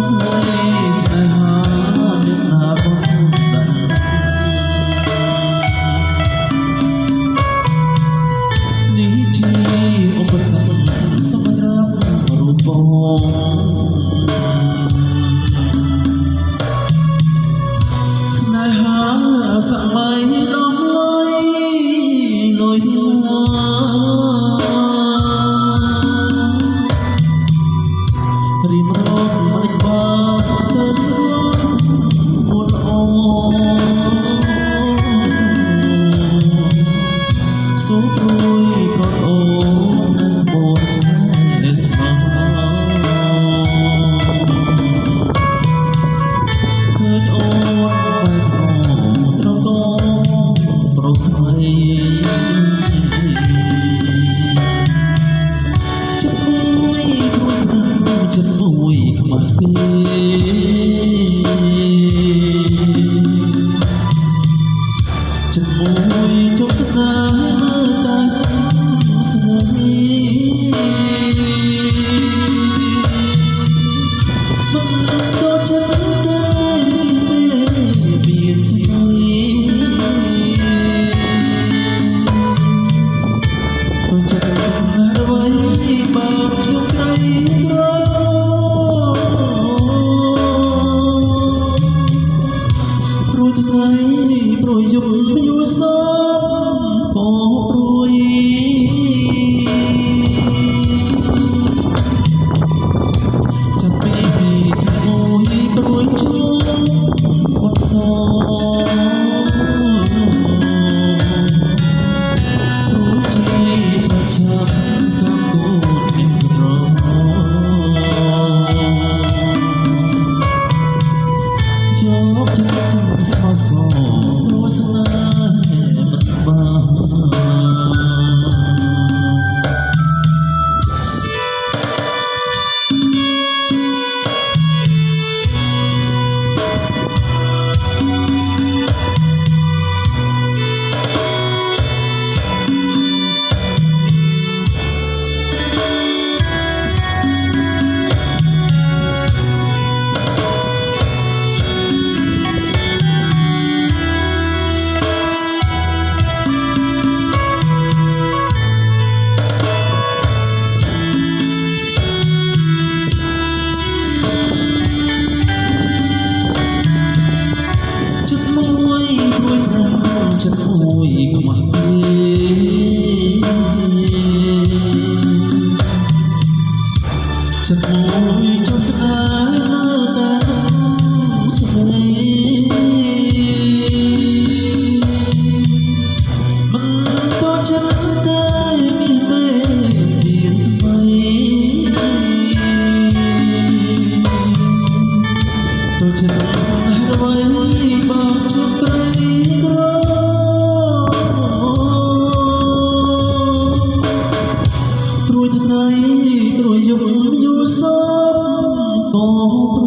ងនៃស្នេហាមានណាបងដឹងនេះជាឧបសគ្គសម្រាប់រូបបងស្នេហាសម័យដំឡៃលុយរីមរងមិនបានទៅស្រួលមុនអូសូមព្រួយកូនអូនឹងបូនស្នេហ៍ស្មោះឃើញអូនបែកអូត្រកោប្រុសថ្មីចិត្តមួយខ្មាស់គេចិត្តមួយចុះស្នេហ៍មើលតែស្នេហ៍មិនទៅចិត្តគេមានទៅចិត្តណាស់អ្វីបានជួបត្រីព្រួយយំយូរសោកព្រួយចាំពីខែមួយព្រួយជុំគាត់តព្រួយជីថាចាប់ក៏គូមានក្រយកចិត្តស្មោះសរព្រោះស្នេហ៍មិនបានចិត្តមួយខ្មាស់គេចិត្តមួយចុះស្នេហ៍នៅតែស្នេហ៍មិនទៅចិត្តតែមានមេមានថ្មីទៅចិត្តណាស់អ្វីបានជួបត្រីព្រួយថ្ងៃព្រួយយំយូរសោក